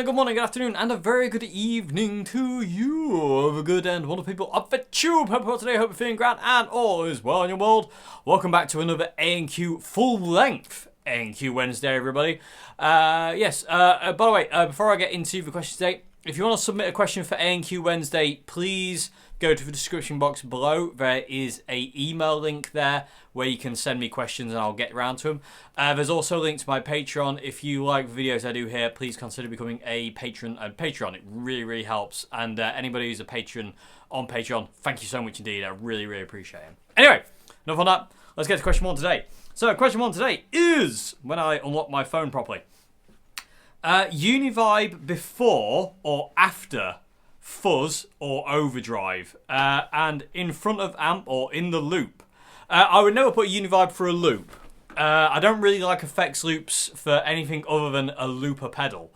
good morning, good afternoon, and a very good evening to you, the good and wonderful people of the tube. Hope you're today, hope you're feeling grand, and all is well in your world. Welcome back to another A&Q full-length A&Q Wednesday, everybody. By the way, before I get into the question today, if you want to submit a question for A&Q Wednesday, please go to the description box below. There is an email link there where you can send me questions and I'll get around to them. There's also a link to my Patreon. If you like the videos I do here, please consider becoming a patron on Patreon. It really, really helps. And anybody who's a patron on Patreon, thank you so much indeed. I really, really appreciate it. Anyway, enough on that. Let's get to question one today. So question one today is, when I unlock my phone properly, Uni Vibe before or after fuzz or overdrive, and in front of amp or in the loop. I would never put a Uni Vibe for a loop. I don't really like effects loops for anything other than a looper pedal.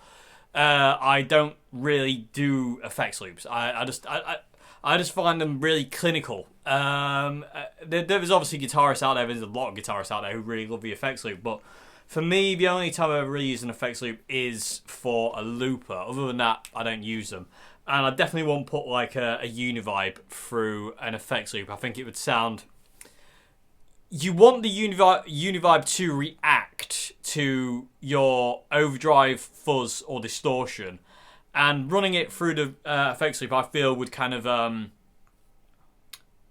I don't really do effects loops. I just find them really clinical. There's obviously guitarists out there. There's a lot of guitarists out there who really love the effects loop, but for me, the only time I ever really use an effects loop is for a looper. Other than that, I don't use them. And I definitely won't put like a Uni Vibe through an effects loop. I think it would sound... You want the Uni Vibe to react to your overdrive, fuzz, or distortion. And running it through the effects loop, I feel, would kind of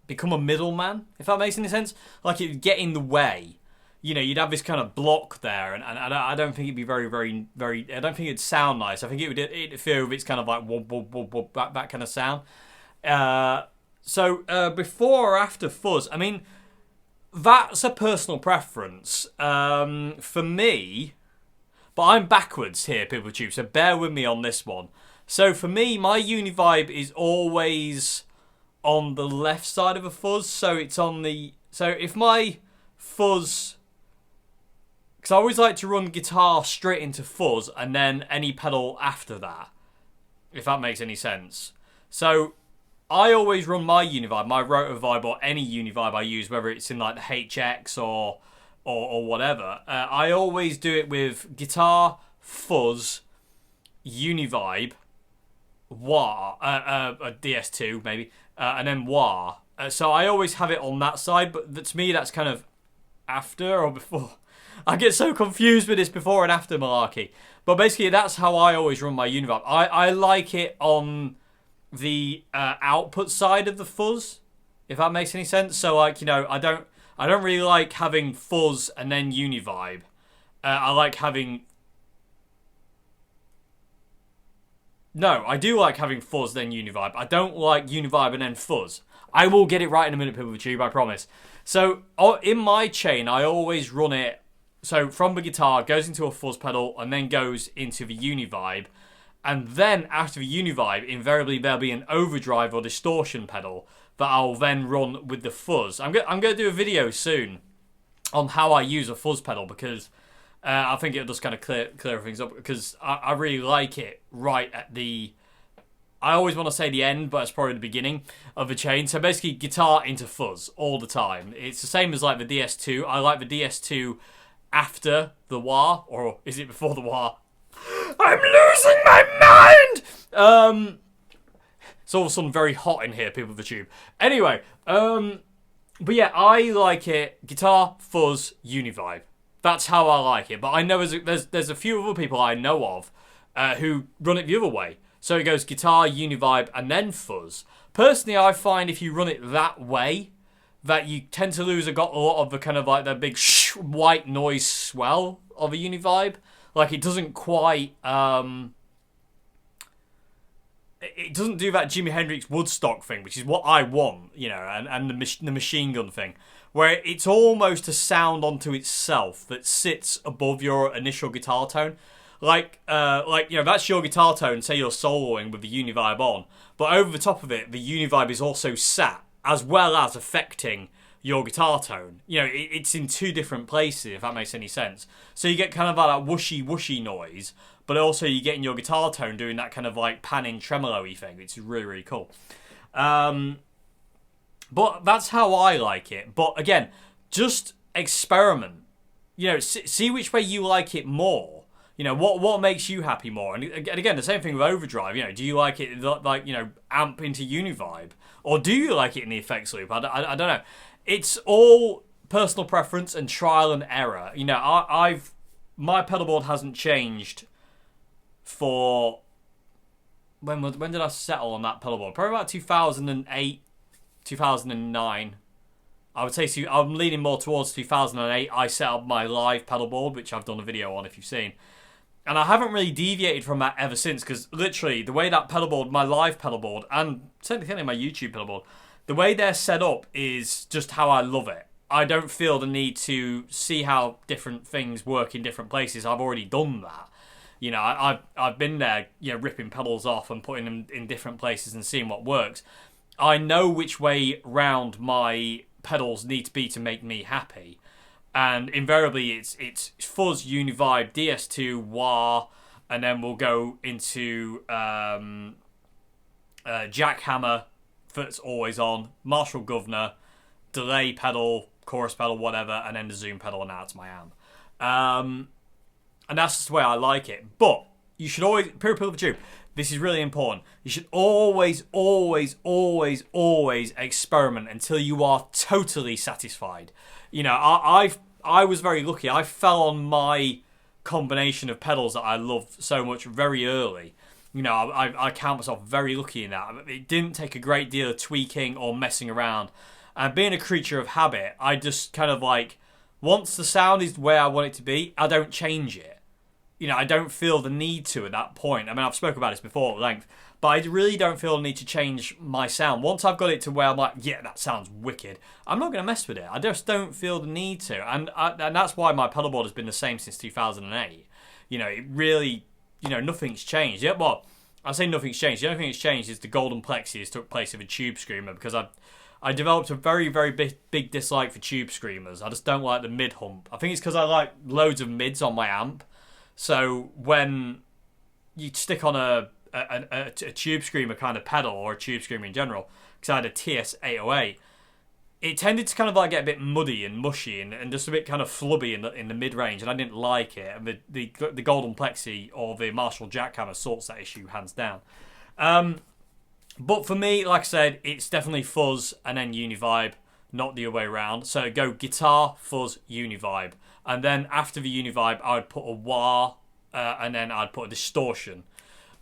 become a middleman, if that makes any sense. Like, it would get in the way. You know, you'd have this kind of block there, and I don't think it'd be very, very, very... I don't think it'd sound nice. I think it would interfere with its kind of like whoop, whoop, whoop, whoop, that kind of sound. So before or after fuzz, I mean, that's a personal preference. For me, but I'm backwards here, people tube, so bear with me on this one. So for me, my Uni Vibe is always on the left side of a fuzz, so it's on the... So if my fuzz... Because I always like to run guitar straight into fuzz and then any pedal after that, if that makes any sense. So I always run my Uni Vibe, my Rotor Vibe, or any Uni Vibe I use, whether it's in like the HX or whatever. I always do it with guitar, fuzz, Uni Vibe, wah, a DS2 maybe, and then wah. So I always have it on that side, but to me that's kind of after or before. I get so confused with this before and after malarkey. But basically, that's how I always run my Uni Vibe. I like it on the output side of the fuzz, if that makes any sense. So, like, you know, I don't really like having fuzz and then Uni Vibe. I like having... No, I do like having fuzz then Uni Vibe. I don't like Uni Vibe and then fuzz. I will get it right in a minute, people of the tube, I promise. So, in my chain, I always run it... So from the guitar, goes into a fuzz pedal, and then goes into the Uni Vibe. And then after the Uni Vibe, invariably there'll be an overdrive or distortion pedal that I'll then run with the fuzz. I'm going to do a video soon on how I use a fuzz pedal, because I think it'll just kind of clear things up, because I really like it right at the... I always want to say the end, but it's probably the beginning of the chain. So basically, guitar into fuzz all the time. It's the same as like the DS2. I like the DS2 after the wah, or is it before the wah? I'm losing my mind! It's all of a sudden very hot in here, people of the tube. Anyway, but yeah, I like it. Guitar, fuzz, Uni Vibe. That's how I like it. But I know there's a few other people I know of who run it the other way. So it goes guitar, Uni Vibe, and then fuzz. Personally, I find if you run it that way, that you tend to lose a lot of the kind of like the big white noise swell of a Uni Vibe. Like, it doesn't quite... it doesn't do that Jimi Hendrix Woodstock thing, which is what I want, you know, and the machine gun thing, where it's almost a sound onto itself that sits above your initial guitar tone. Like you know, that's your guitar tone, say you're soloing with the Uni Vibe on, but over the top of it, the Uni Vibe is also sat, as well as affecting your guitar tone. You know, it's in two different places, if that makes any sense. So you get kind of like that whooshy noise, but also you get in your guitar tone doing that kind of like panning tremolo-y thing, which is really, really cool. But that's how I like it. But again, just experiment. You know, see which way you like it more. What makes you happy more? And again, the same thing with overdrive. Do you like it like amp into Uni Vibe, or do you like it in the effects loop? I don't know. It's all personal preference and trial and error. My pedal board hasn't changed for when did I settle on that pedal board? Probably about 2008, 2009. I would say I'm leaning more towards 2008. I set up my live pedal board, which I've done a video on if you've seen. And I haven't really deviated from that ever since, because literally the way that pedal board, my live pedal board, and certainly my YouTube pedal board, the way they're set up is just how I love it. I don't feel the need to see how different things work in different places. I've already done that. I've been there, ripping pedals off and putting them in different places and seeing what works. I know which way round my pedals need to be to make me happy. And invariably, it's fuzz, Uni Vibe, DS2, wah, and then we'll go into jackhammer, that's always on, Marshall Governor, delay pedal, chorus pedal, whatever, and then the zoom pedal, and that's my amp. And that's just the way I like it. But you should always, people of the tube, this is really important. You should always, always, always, always experiment until you are totally satisfied. I was very lucky. I fell on my combination of pedals that I love so much very early. I count myself very lucky in that. It didn't take a great deal of tweaking or messing around. And being a creature of habit, I just kind of once the sound is where I want it to be, I don't change it. I don't feel the need to at that point. I mean, I've spoken about this before at length, but I really don't feel the need to change my sound. Once I've got it to where I'm like, yeah, that sounds wicked, I'm not going to mess with it. I just don't feel the need to. And that's why my pedal board has been the same since 2008. It really, nothing's changed. Yeah, well, I say nothing's changed. The only thing that's changed is the golden plexi took place of a tube screamer, because I developed a very, very big dislike for tube screamers. I just don't like the mid hump. I think it's because I like loads of mids on my amp. So when you stick on a tube screamer kind of pedal, or a tube screamer in general, because I had a TS808, it tended to kind of get a bit muddy and mushy and just a bit kind of flubby in the mid range, and I didn't like it. And the golden plexi or the Marshall jackhammer sorts that issue hands down. But for me, like I said, it's definitely fuzz and then Uni Vibe, not the other way around. So go guitar, fuzz, Uni Vibe. And then after the Uni Vibe, I would put a wah, and then I'd put a distortion,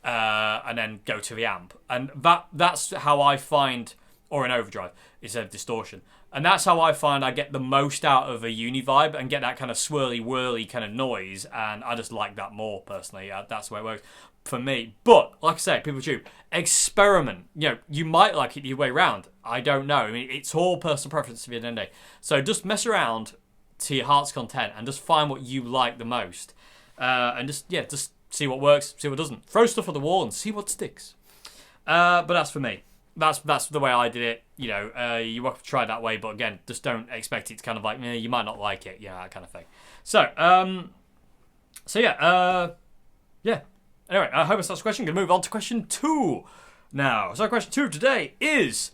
and then go to the amp. And that's how I find, or an overdrive instead of distortion. And that's how I find I get the most out of a Uni Vibe and get that kind of swirly, whirly kind of noise. And I just like that more, personally. That's the way it works for me. But, like I say, people tube, experiment. You might like it the way around. I don't know. I mean, it's all personal preference at the end of the day. So just mess around to your heart's content and just find what you like the most, and just see what works, see what doesn't. Throw stuff at the wall and see what sticks. But that's for me. That's the way I did it. You have to try it that way, but again, just don't expect it to kind of you might not like it, that kind of thing. So yeah. Anyway, I hope that's the question. Gonna move on to question 2 now. So question 2 today is.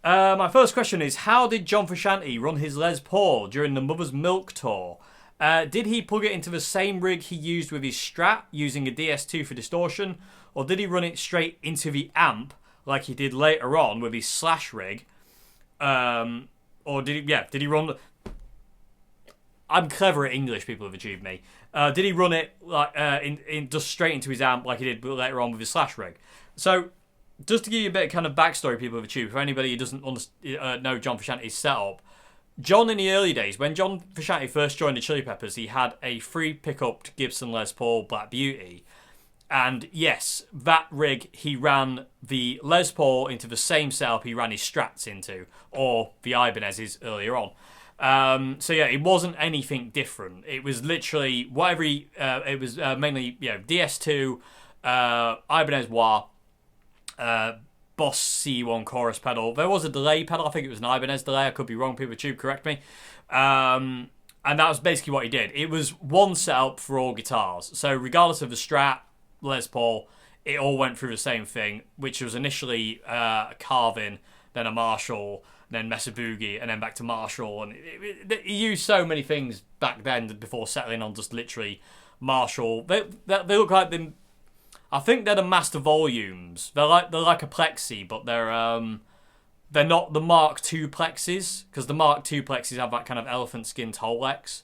My first question is, how did John Frusciante run his Les Paul during the Mother's Milk tour? Did he plug it into the same rig he used with his Strat, using a DS2 for distortion? Or did he run it straight into the amp, like he did later on with his Slash rig? Or did he run... I'm clever at English, people have achieved me. Did he run it in just straight into his amp like he did later on with his Slash rig? So... just to give you a bit of kind of backstory, people of the tube, for anybody who doesn't know John Frusciante's setup, John in the early days, when John Frusciante first joined the Chili Peppers, he had a 3-pickup Gibson Les Paul Black Beauty. And yes, that rig, he ran the Les Paul into the same setup he ran his Strats into, or the Ibanez's earlier on. It wasn't anything different. It was literally whatever it was mainly DS2, Ibanez wah, Boss C1 chorus pedal. There was a delay pedal. I think it was an Ibanez delay. I could be wrong. People tube, correct me. And that was basically what he did. It was one setup for all guitars. So regardless of the Strat, Les Paul, it all went through the same thing, which was initially a Carvin, then a Marshall, then Mesa Boogie, and then back to Marshall. And he used so many things back then before settling on just literally Marshall. They look like them. I think they're the Master Volumes. They're like a plexi, but they're not the Mark II plexis, because the Mark II plexis have that kind of elephant skin Tolex.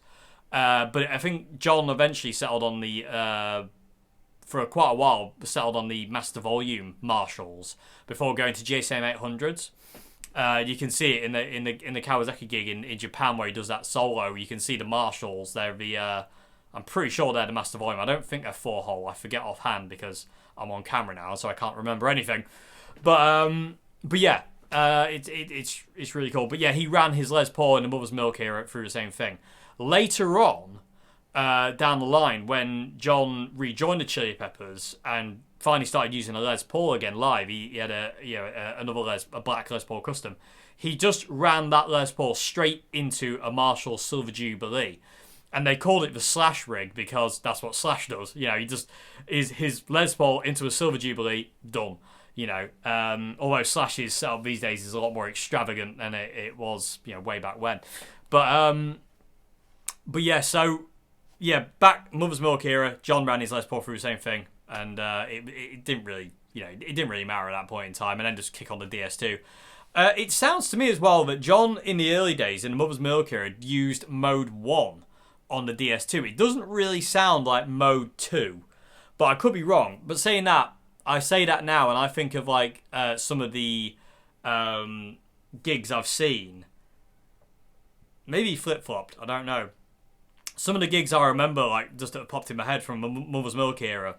But I think John eventually settled on the for quite a while settled on the Master Volume Marshalls before going to JSM 800s. You can see it in the Kawasaki gig in Japan where he does that solo. You can see the Marshalls. They're the I'm pretty sure they're the Master Volume. I don't think they're 4-hole. I forget offhand because I'm on camera now, so I can't remember anything. But yeah, it's really cool. But yeah, he ran his Les Paul in the Mother's Milk era through the same thing. Later on, down the line, when John rejoined the Chili Peppers and finally started using a Les Paul again live, he had another a black Les Paul custom. He just ran that Les Paul straight into a Marshall Silver Jubilee. And they called it the Slash rig because that's what Slash does. You know, he just is his Les Paul into a Silver Jubilee, done. You know, although Slash's setup these days is a lot more extravagant than it was, you know, way back when. But yeah, so yeah, back Mother's Milk era, John ran his Les Paul through the same thing, and it didn't really, you know, it didn't really matter at that point in time, and then just kick on the DS2. It sounds to me as well that John in the early days in the Mother's Milk era used Mode 1 on the DS2. It doesn't really sound like Mode 2, but I could be wrong. But saying that, I say that now and I think of like some of the gigs I've seen. Maybe flip-flopped, I don't know. Some of the gigs I remember, like just that popped in my head from Mother's Milk era,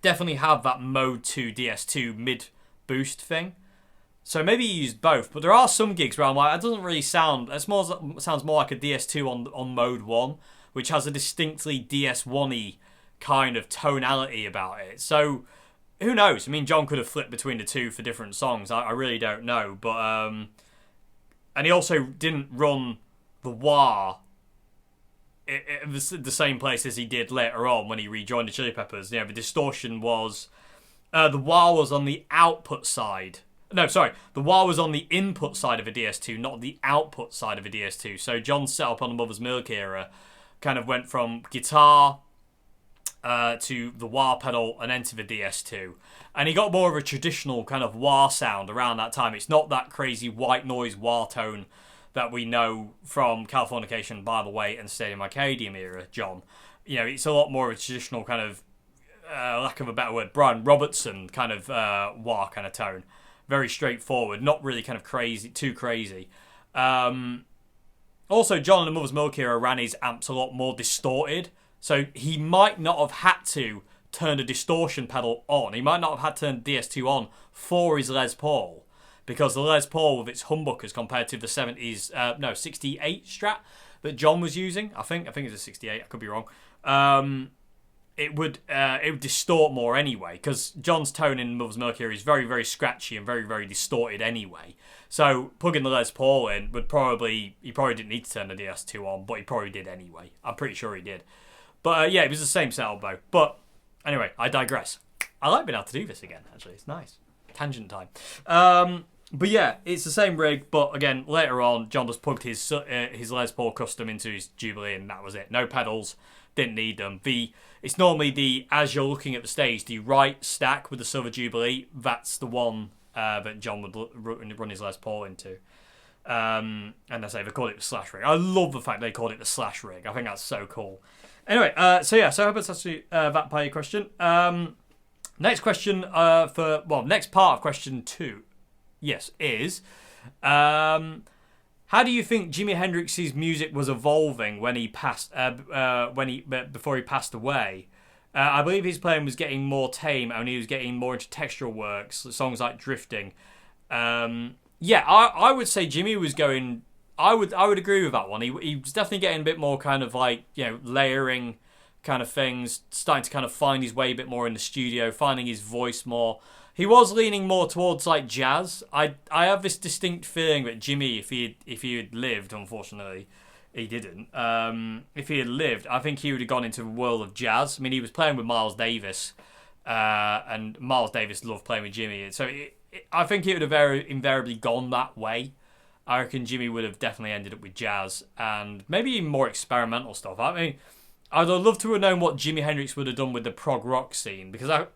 definitely have that Mode 2 DS2 mid-boost thing. So maybe you used both, but there are some gigs where I'm like, that doesn't really sound. It sounds more like a DS2 on Mode 1, which has a distinctly DS1-y kind of tonality about it. So who knows? I mean, John could have flipped between the two for different songs. I really don't know. But and he also didn't run the wah the same place as he did later on when he rejoined the Chili Peppers. You know, the distortion was the wah was on the output side. No, sorry. The wah was on the input side of a DS2, not the output side of a DS2. So John's setup on the Mother's Milk era kind of went from guitar to the wah pedal and then to the DS2. And he got more of a traditional kind of wah sound around that time. It's not that crazy white noise wah tone that we know from Californication, By the Way, and Stadium Arcadium era, John. You know, it's a lot more of a traditional kind of, lack of a better word, Brian Robertson kind of wah kind of tone. Very straightforward, not really kind of too crazy. Also, John in the Mother's Milk era ran his amps a lot more distorted, so he might not have had to turn the distortion pedal on. He might not have had to turn DS2 on for his Les Paul, because the Les Paul with its humbuckers compared to the 68 Strat that John was using, I think it's a 68, I could be wrong, it would distort more anyway, because John's tone in Mother's Milk era is very, very scratchy and very, very distorted anyway. So plugging the Les Paul in he probably didn't need to turn the DS2 on, but he probably did anyway. I'm pretty sure he did. But yeah, it was the same setup though. But anyway, I digress. I like being able to do this again, actually. It's nice. Tangent time. But yeah, it's the same rig, but again, later on, John just plugged his Les Paul custom into his Jubilee, and that was it. No pedals, didn't need them. It's normally as you're looking at the stage, the right stack with the Silver Jubilee, that's the one that John would run his Les Paul into. And I say they called it the Slash rig. I love the fact they called it the Slash rig. I think that's so cool. Anyway, so I hope that's actually that part of your question. Next question next part of question 2. Yes, is how do you think Jimi Hendrix's music was evolving when he passed? Before he passed away? I believe his playing was getting more tame, and he was getting more into textural works, songs like Drifting. I would say Jimmy was going. I would agree with that one. He was definitely getting a bit more kind of like, you know, layering kind of things, starting to kind of find his way a bit more in the studio, finding his voice more. He was leaning more towards like jazz. I have this distinct feeling that Jimmy, if he had lived, unfortunately, he didn't. If he had lived, I think he would have gone into the world of jazz. I mean, he was playing with Miles Davis, and Miles Davis loved playing with Jimmy. So I think it would have invariably gone that way. I reckon Jimmy would have definitely ended up with jazz and maybe even more experimental stuff. I mean, I'd love to have known what Jimi Hendrix would have done with the prog rock scene, because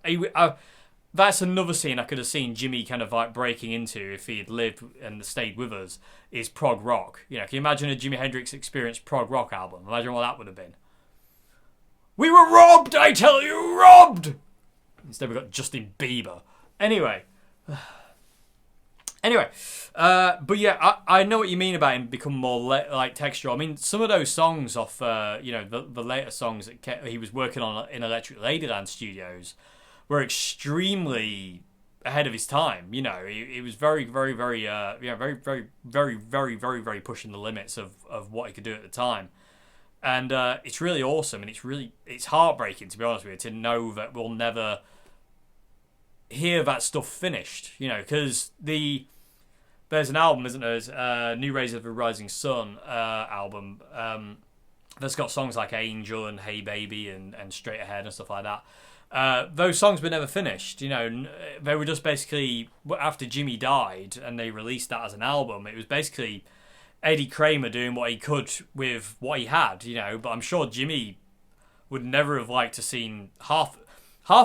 that's another scene I could have seen Jimmy kind of like breaking into if he had lived and stayed with us, is prog rock. You know, can you imagine a Jimi Hendrix Experience prog rock album? Imagine what that would have been. We were robbed, I tell you, robbed! Instead we got Justin Bieber. Anyway. But yeah, I know what you mean about him becoming more like textural. I mean, some of those songs off, the later songs that he was working on in Electric Ladyland Studios were extremely ahead of his time. You know, he was very, very, very, very, very, very, very, very, very pushing the limits of what he could do at the time. And it's really awesome, and it's heartbreaking, to be honest with you, to know that we'll never hear that stuff finished, you know, because there's an album, isn't there? New Rays of a Rising Sun album that's got songs like Angel and Hey Baby and Straight Ahead and stuff like that. Those songs were never finished, you know. They were just basically, after Jimmy died and they released that as an album, it was basically Eddie Kramer doing what he could with what he had, you know. But I'm sure Jimmy would never have liked to seen half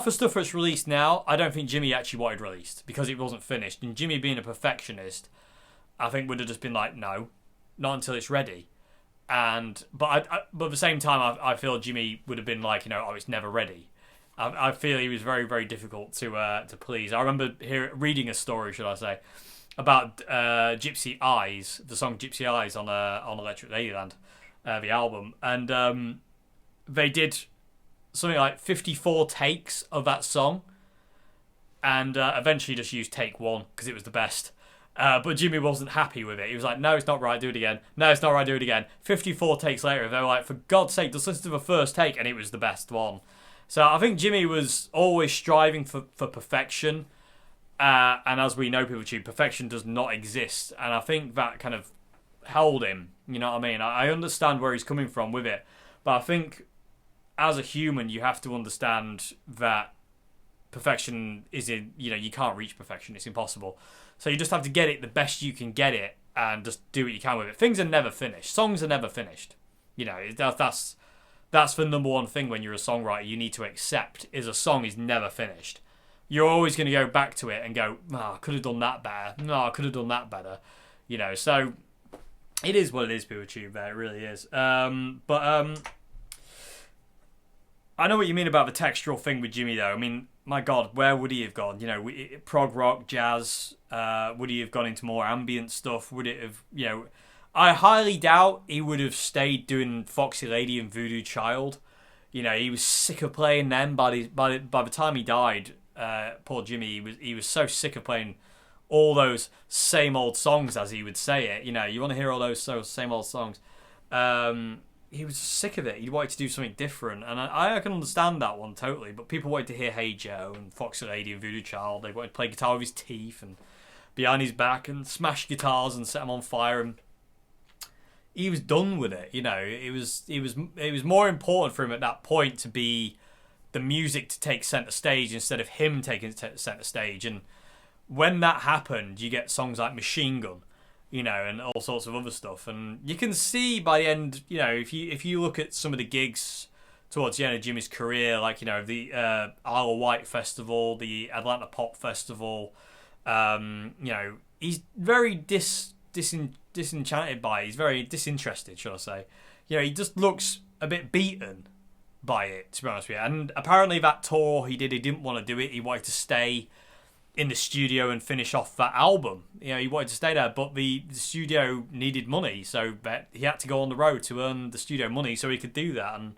the stuff that's released now. I don't think Jimmy actually wanted released because it wasn't finished. And Jimmy, being a perfectionist, I think would have just been like, no, not until it's ready. But at the same time, I feel Jimmy would have been like, you know, oh, it's never ready. I feel he was very, very difficult to please. I remember reading a story, should I say, about Gypsy Eyes, the song Gypsy Eyes on Electric Ladyland, the album, and they did something like 54 takes of that song, and eventually just used take one because it was the best. But Jimmy wasn't happy with it. He was like, no, it's not right, do it again. No, it's not right, do it again. 54 takes later, they were like, for God's sake, just listen to the first take, and it was the best one. So I think Jimmy was always striving for perfection, and as we know, people too, perfection does not exist, and I think that kind of held him, you know what I mean? I understand where he's coming from with it, but I think as a human, you have to understand that perfection you can't reach perfection. It's impossible. So you just have to get it the best you can get it and just do what you can with it. Things are never finished. Songs are never finished. You know, that's the number one thing when you're a songwriter you need to accept, is a song is never finished. You're always going to go back to it and go, I could have done that better. No, I could have done that better. You know, so it is what it is, people tube there. It really is. I know what you mean about the textural thing with Jimmy, though. I mean, my God, where would he have gone? You know, prog rock, jazz. Would he have gone into more ambient stuff? Would it have, you know? I highly doubt he would have stayed doing Foxy Lady and Voodoo Child. You know, he was sick of playing them. By the time he died, poor Jimmy, he was so sick of playing all those same old songs, as he would say it. You know, you want to hear all those same old songs. He was sick of it. He wanted to do something different, and I can understand that one totally. But people wanted to hear Hey Joe and Foxy Lady and Voodoo Child. They wanted to play guitar with his teeth and behind his back and smash guitars and set them on fire. And he was done with it. You know, it was more important for him at that point to be the music to take center stage instead of him taking center stage. And when that happened, you get songs like Machine Gun, you know, and all sorts of other stuff. And you can see by the end, you know, if you look at some of the gigs towards the end of Jimmy's career, like, you know, the Isle of Wight Festival, the Atlanta Pop Festival, you know, he's very disenchanted by it. He's very disinterested, shall I say. You know, he just looks a bit beaten by it, to be honest with you. And apparently that tour he didn't want to do it. He wanted to stay in the studio and finish off that album. You know, he wanted to stay there, but the studio needed money, so he had to go on the road to earn the studio money so he could do that. And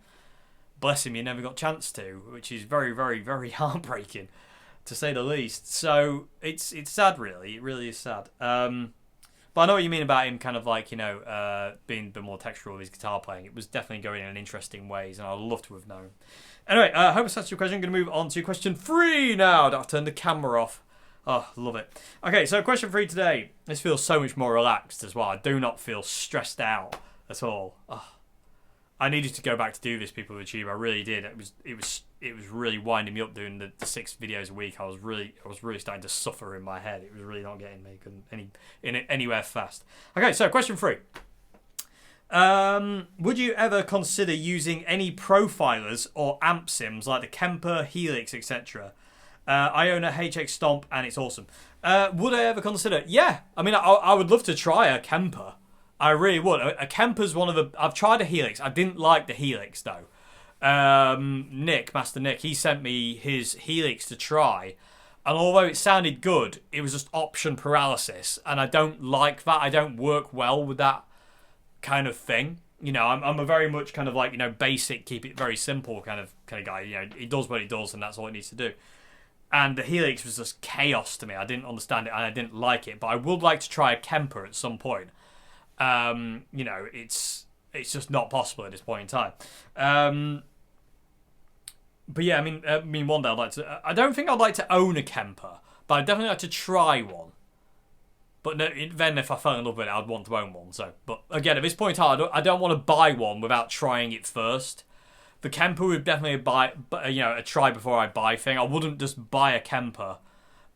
bless him, he never got a chance to, which is very, very, very heartbreaking, to say the least. So it's sad, really. It really is sad. But I know what you mean about him kind of like, you know, being a bit more textural with his guitar playing. It was definitely going in interesting ways, and I'd love to have known. Anyway, I hope it's answered your question. I'm going to move on to question 3 now. I've turned the camera off. Oh, love it. Okay, so question 3 today. This feels so much more relaxed as well. I do not feel stressed out at all. Oh, I needed to go back to do this, people with YouTube. I really did. It was really winding me up doing the 6 videos a week. I was really starting to suffer in my head. It was really not getting me anywhere fast. Okay, so question 3. Would you ever consider using any profilers or amp sims like the Kemper, Helix, etc.? I own a HX Stomp and it's awesome. Would I ever consider? Yeah, I mean, I would love to try a Kemper. I really would. A Kemper's one of the. I've tried a Helix. I didn't like the Helix though. Master Nick, he sent me his Helix to try, and although it sounded good, it was just option paralysis, and I don't like that. I don't work well with that kind of thing. You know, I'm a very much kind of like, you know, basic, keep it very simple kind of guy. You know, he does what he does, and that's all it needs to do. And the Helix was just chaos to me. I didn't understand it, and I didn't like it. But I would like to try a Kemper at some point. You know, it's just not possible at this point in time. But yeah, I mean, one day I'd like to. I don't think I'd like to own a Kemper, but I'd definitely like to try one. But no, then if I fell in love with it, I'd want to own one. So, but again, at this point in time, I don't want to buy one without trying it first. The Kemper would definitely a try before I buy thing. I wouldn't just buy a Kemper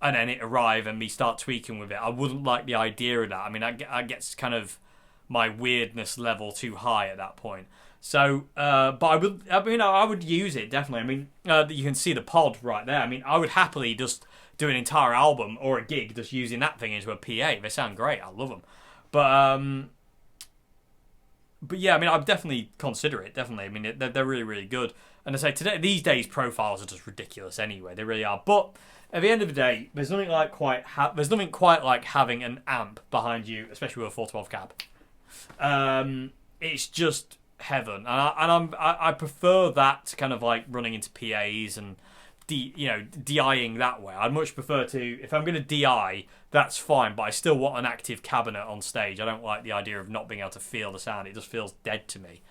and then it arrive and me start tweaking with it. I wouldn't like the idea of that. I mean, I gets kind of my weirdness level too high at that point. So, but I would use it definitely. I mean, you can see the pod right there. I mean, I would happily just do an entire album or a gig just using that thing into a PA. They sound great. I love them. But yeah, I mean, I'd definitely consider it. Definitely. I mean, they're really, really good. And I say these days profiles are just ridiculous anyway. They really are. But at the end of the day, there's nothing quite like having an amp behind you, especially with a 412 cab. It's just heaven, and I prefer that to kind of like running into PAs and DIing that way. I'd much prefer to, if I'm going to DI, that's fine, but I still want an active cabinet on stage. I don't like the idea of not being able to feel the sound. It just feels dead to me.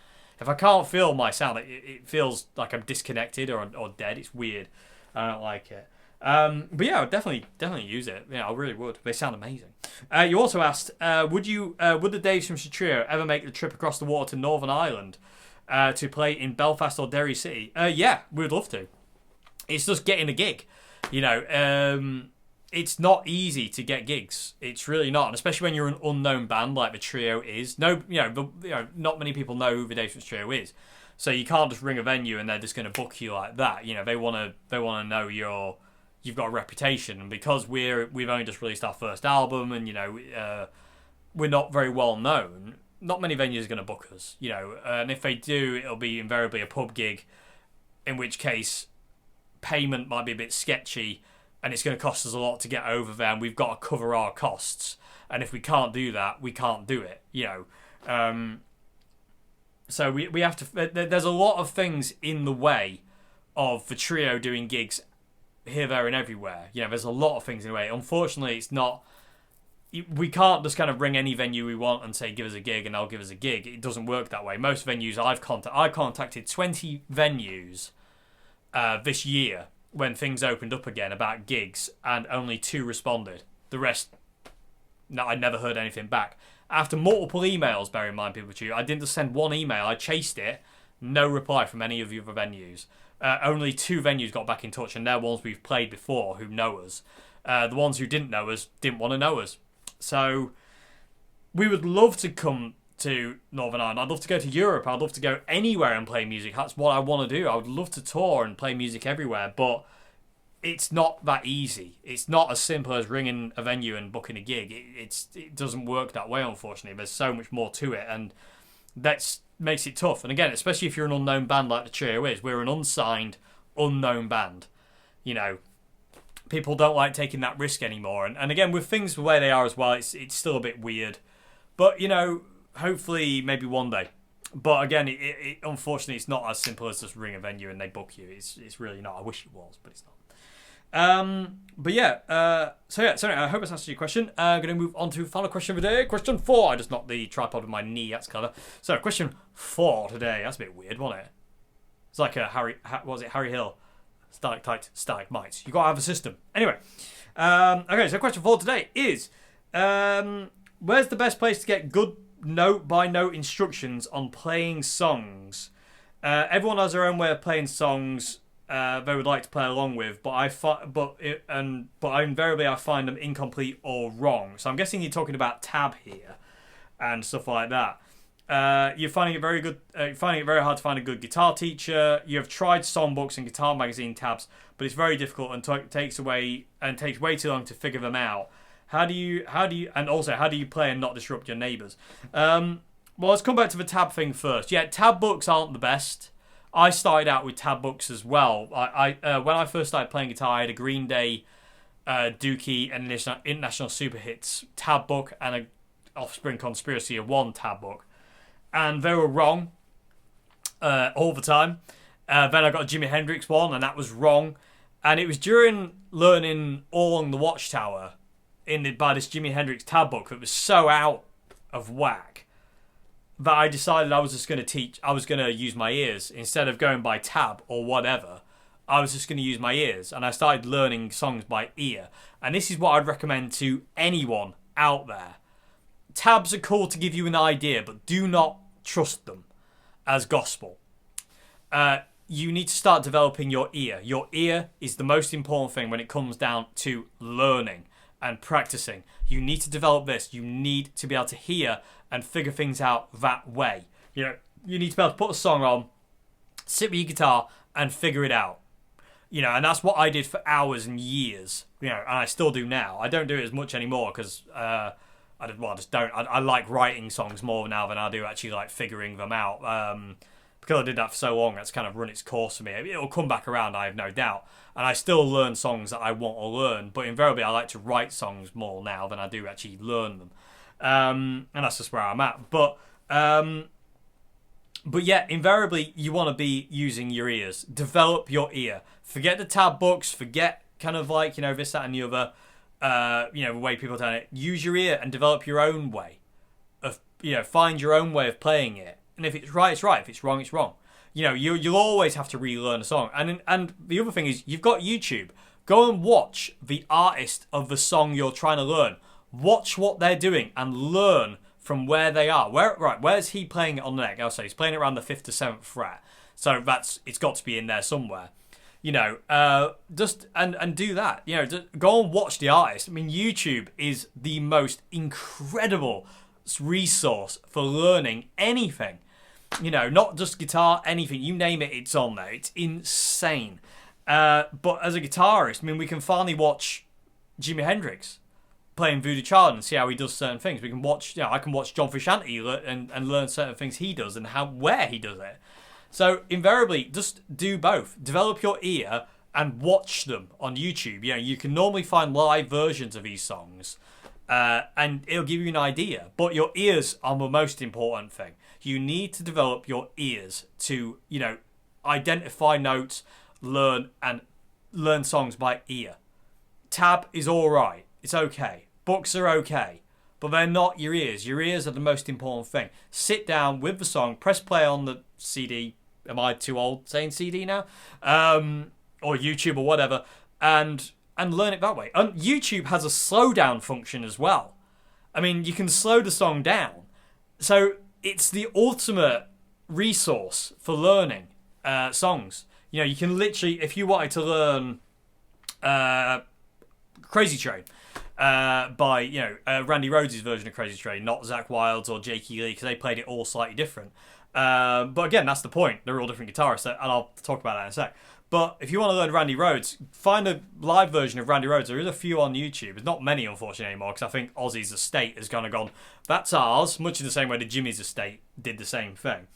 If I can't feel my sound, it feels like I'm disconnected or dead. It's weird. I don't like it. But yeah, I would definitely use it. Yeah, I really would. They sound amazing. You also asked, would the Dave Simpson trio ever make the trip across the water to Northern Ireland to play in Belfast or Derry City? Yeah, we'd love to. It's just getting a gig. You know, it's not easy to get gigs. It's really not, and especially when you're an unknown band like the trio is. Not many people know who the Dave Simpson trio is. So you can't just ring a venue and they're just going to book you like that. You know, they want to know you've got a reputation, and because we've only just released our first album, and you know we're not very well known, not many venues are going to book us, you know, and if they do, it'll be invariably a pub gig, in which case payment might be a bit sketchy and it's going to cost us a lot to get over there, and we've got to cover our costs, and if we can't do that, we can't do it, you know. So we have to, there's a lot of things in the way of the trio doing gigs here, there and everywhere. You know, there's a lot of things in the way. Unfortunately, it's not, we can't just kind of ring any venue we want and say give us a gig and they'll give us a gig. It doesn't work that way. Most venues I contacted 20 venues this year when things opened up again about gigs, and only 2 responded. The rest, no, I never heard anything back. After multiple emails, bear in mind, people, I didn't just send one email, I chased it, no reply from any of the other venues. Only 2 venues got back in touch, and they're ones we've played before who know us. The ones who didn't know us didn't want to know us. So we would love to come to Northern Ireland. I'd love to go to Europe. I'd love to go anywhere and play music. That's what I want to do. I would love to tour and play music everywhere, but it's not that easy. It's not as simple as ringing a venue and booking a gig. It doesn't work that way, unfortunately. There's so much more to it, and that makes it tough. And again, especially if you're an unknown band like the trio is. We're an unsigned, unknown band. You know, people don't like taking that risk anymore. And again, with things the way they are as well, it's still a bit weird. But, you know, hopefully maybe one day. But again, it unfortunately, it's not as simple as just ring a venue and they book you. It's really not. I wish it was, but it's not. But yeah, so anyway, I hope it's answered your question. I'm going to move on to final question of the day. Question 4. I just knocked the tripod with my knee. That's clever. So question 4 today. That's a bit weird, wasn't it? It's like a Harry Hill? Stalagmites. You got to have a system. Anyway, okay. So question 4 today is, where's the best place to get good note-by-note instructions on playing songs? Everyone has their own way of playing songs they would like to play along with, but invariably I find them incomplete or wrong. So I'm guessing you're talking about tab here and stuff like that. You're finding it very good. Finding it very hard to find a good guitar teacher. You have tried songbooks and guitar magazine tabs, but it's very difficult and takes way too long to figure them out. How do you play and not disrupt your neighbours? Well, let's come back to the tab thing first. Yeah, tab books aren't the best. I started out with tab books as well. When I first started playing guitar, I had a Green Day, Dookie, and International Super Hits tab book and a Offspring Conspiracy of One tab book. And they were wrong all the time. Then I got a Jimi Hendrix one, and that was wrong. And it was during learning All Along the Watchtower by this Jimi Hendrix tab book that was so out of whack that I decided I was going to use my ears instead of going by tab or whatever. I was just going to use my ears, and I started learning songs by ear. And this is what I'd recommend to anyone out there. Tabs are cool to give you an idea, but do not trust them as gospel. You need to start developing your ear. Your ear is the most important thing when it comes down to learning and practicing. You need to develop this. You need to be able to hear and figure things out that way. You need to be able to put a song on, sit with your guitar, and figure it out. And that's what I did for hours and years. And I still do now. I don't do it as much anymore because I just don't. I like writing songs more now than I do actually like figuring them out. Because I did that for so long, that's kind of run its course for me. It'll come back around, I have no doubt. And I still learn songs that I want to learn, but invariably I like to write songs more now than I do actually learn them. And that's just where I'm at. But yeah, invariably you want to be using your ears. Develop your ear. Forget the tab books. Forget kind of like, this, that, and the other. The way people tell it. Use your ear and develop your own way of, find your own way of playing it. And if it's right, it's right. If it's wrong, it's wrong. You'll always have to relearn a song. And the other thing is, you've got YouTube. Go and watch the artist of the song you're trying to learn. Watch what they're doing and learn from where they are. Where's he playing it on the neck? I'll say he's playing it around the 5th to 7th fret. So it's got to be in there somewhere. Just and do that. Just go and watch the artist. I mean, YouTube is the most incredible resource for learning anything. Not just guitar, anything. You name it, it's on there. It's insane. But as a guitarist, I mean, we can finally watch Jimi Hendrix playing Voodoo Child and see how he does certain things. We can watch, I can watch John Frusciante and learn certain things he does and where he does it. So invariably, just do both. Develop your ear and watch them on YouTube. You can normally find live versions of these songs, and it'll give you an idea. But your ears are the most important thing. You need to develop your ears to, identify notes, learn songs by ear. Tab is all right. It's okay. Books are okay. But they're not your ears. Your ears are the most important thing. Sit down with the song, press play on the CD. Am I too old saying CD now? Or YouTube or whatever. And learn it that way. And YouTube has a slow down function as well. I mean, you can slow the song down. So it's the ultimate resource for learning songs. You can literally, if you wanted to learn Crazy Train, by Randy Rhoads' version of Crazy Train, not Zakk Wylde's or Jakey Lee, because they played it all slightly different. But again, that's the point. They're all different guitarists, and I'll talk about that in a sec. But if you want to learn Randy Rhoads, find a live version of Randy Rhoads. There is a few on YouTube. There's not many, unfortunately, anymore, because I think Ozzy's estate has kind of gone, that's ours, much in the same way that Jimmy's estate did the same thing.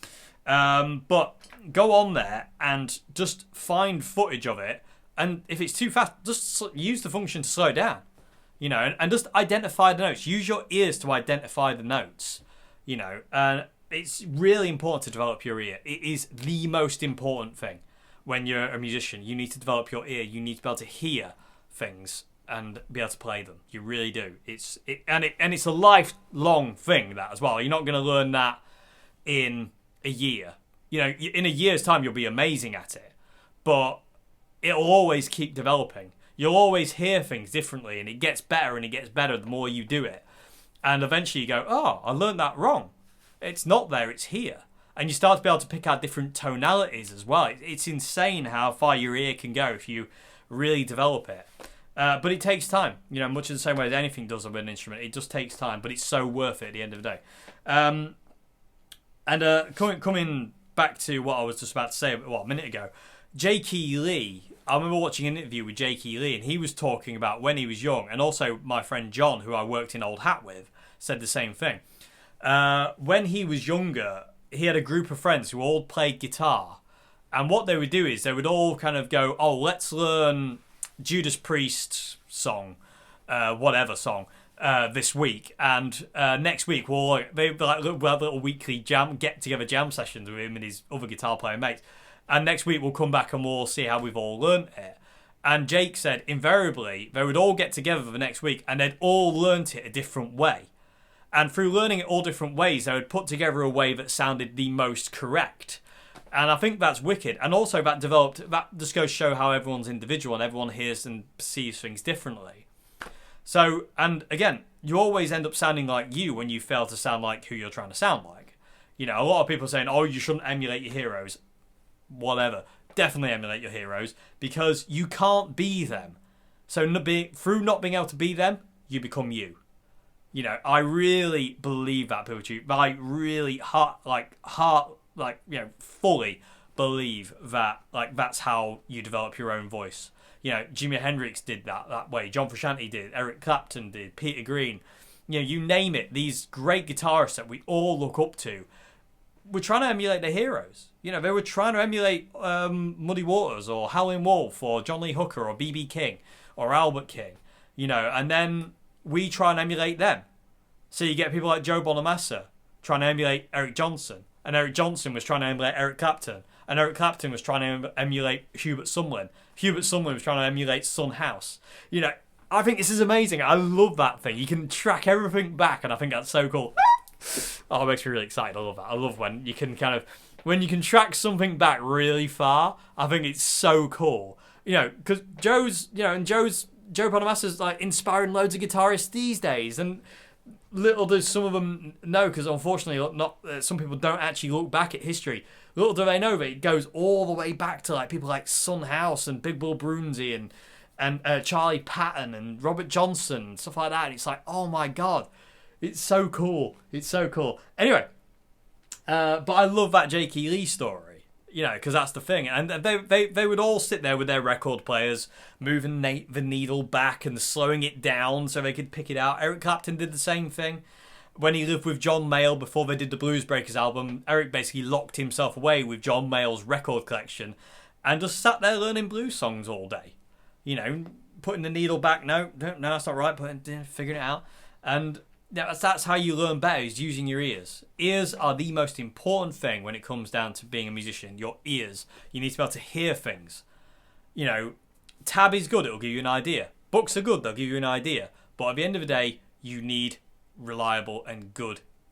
But go on there and just find footage of it, and if it's too fast, just use the function to slow down. And just identify the notes. Use your ears to identify the notes. And it's really important to develop your ear. It is the most important thing when you're a musician. You need to develop your ear. You need to be able to hear things and be able to play them. You really do. It's a lifelong thing, that as well. You're not going to learn that in a year. In a year's time, you'll be amazing at it. But it'll always keep developing. You'll always hear things differently, and it gets better and it gets better the more you do it. And eventually you go, oh, I learned that wrong. It's not there, it's here. And you start to be able to pick out different tonalities as well. It's insane how far your ear can go if you really develop it. But it takes time. Much in the same way as anything does with an instrument. It just takes time, but it's so worth it at the end of the day. And coming back to what I was just about to say, a minute ago, Jakey Lee. I remember watching an interview with Jakey Lee, and he was talking about when he was young, and also my friend John, who I worked in Old Hat with, said the same thing. When he was younger, he had a group of friends who all played guitar, and what they would do is they would all kind of go, "Oh, let's learn Judas Priest song, whatever song." This week, and next week we'll have little weekly get together jam sessions with him and his other guitar player mates, and next week we'll come back and we'll see how we've all learnt it. And Jake said invariably they would all get together for the next week and they'd all learnt it a different way, and through learning it all different ways they would put together a way that sounded the most correct. And I think that's wicked, and also that just goes to show how everyone's individual and everyone hears and perceives things differently. So, and again, you always end up sounding like you when you fail to sound like who you're trying to sound like. You know, a lot of people are saying, oh, you shouldn't emulate your heroes. Whatever. Definitely emulate your heroes, because you can't be them. So through not being able to be them, you become you. You know, I really believe that, people. I really fully believe that, like, that's how you develop your own voice. You know, Jimi Hendrix did that way. John Frusciante did. Eric Clapton did. Peter Green. You know, you name it. These great guitarists that we all look up to were trying to emulate their heroes. You know, they were trying to emulate Muddy Waters or Howlin' Wolf or John Lee Hooker or B.B. King or Albert King. You know, and then we try and emulate them. So you get people like Joe Bonamassa trying to emulate Eric Johnson. And Eric Johnson was trying to emulate Eric Clapton. And Eric Clapton was trying to emulate Hubert Sumlin. Hubert Sumlin was trying to emulate Son House. You know, I think this is amazing. I love that thing. You can track everything back, and I think that's so cool. Oh, it makes me really excited. I love that. I love when you can when you can track something back really far. I think it's so cool. You know, because Joe Bonamassa's like inspiring loads of guitarists these days, and little does some of them know, because unfortunately, some people don't actually look back at history. Little do they know that it goes all the way back to like people like Son House and Big Bill Broonzy and Charlie Patton and Robert Johnson and stuff like that. And it's like, oh my god, it's so cool. It's so cool. Anyway, but I love that Jakey Lee story, you know, because that's the thing. And they would all sit there with their record players, moving the needle back and slowing it down so they could pick it out. Eric Clapton did the same thing. When he lived with John Mayall before they did the Blues Breakers album, Eric basically locked himself away with John Mayall's record collection and just sat there learning blues songs all day. You know, putting the needle back, no, that's not right, figuring it out. And that's how you learn better, is using your ears. Ears are the most important thing when it comes down to being a musician. Your ears. You need to be able to hear things. You know, tab is good, it'll give you an idea. Books are good, they'll give you an idea. But at the end of the day, you need reliable and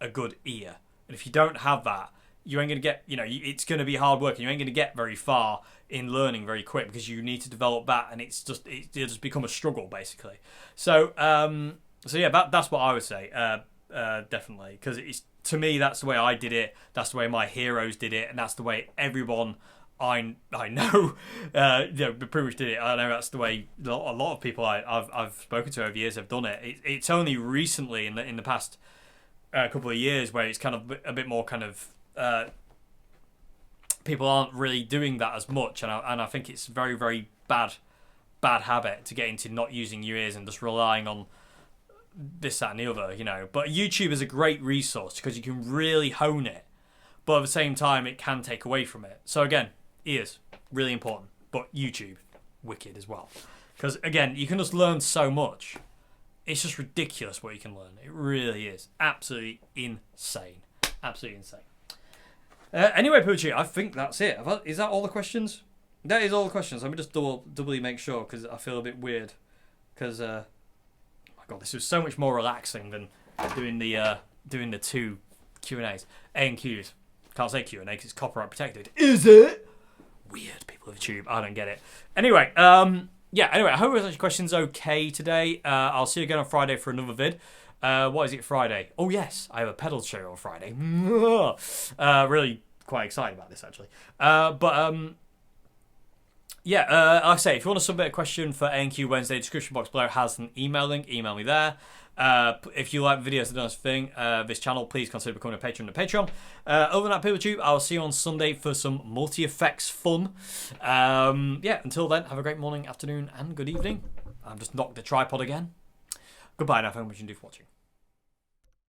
a good ear. And if you don't have that, you ain't going to get, you know, it's going to be hard work and you ain't going to get very far in learning very quick, because you need to develop that, and it'll just become a struggle basically. So yeah, that's what I would say, definitely, because it's, to me, that's the way I did it, that's the way my heroes did it, and that's the way everyone I know, pretty much did it. I know that's the way a lot of people I've spoken to over the years have done it. It's only recently in the past couple of years where it's kind of a bit more kind of people aren't really doing that as much, and I think it's very, very bad habit to get into, not using your ears and just relying on this, that, and the other, you know. But YouTube is a great resource because you can really hone it, but at the same time it can take away from it. So again, ears, really important, but YouTube, wicked as well. Because again, you can just learn so much. It's just ridiculous what you can learn. It really is. Absolutely insane. Absolutely insane. Anyway, Poochie, I think that's it. Is that all the questions? That is all the questions. Let me just doubly make sure, because I feel a bit weird. Because, oh my god, this was so much more relaxing than doing the two Q&As. A and Q's. Can't say Q&A because it's copyright protected. Is it? Weird, people of YouTube. I don't get it. Anyway, I hope your questions okay today. I'll see you again on Friday for another vid. What is it, Friday? Oh yes, I have a pedal show on Friday. Really quite excited about this, actually. Yeah, like I say, if you want to submit a question for A&Q Wednesday, description box below has an email link. Email me there. If you like videos that do this thing, this channel, please consider becoming a patron on Patreon. Other than that, PeopleTube, I'll see you on Sunday for some multi-effects fun. Yeah, until then, have a great morning, afternoon, and good evening. I've just knocked the tripod again. Goodbye now, thank you for watching.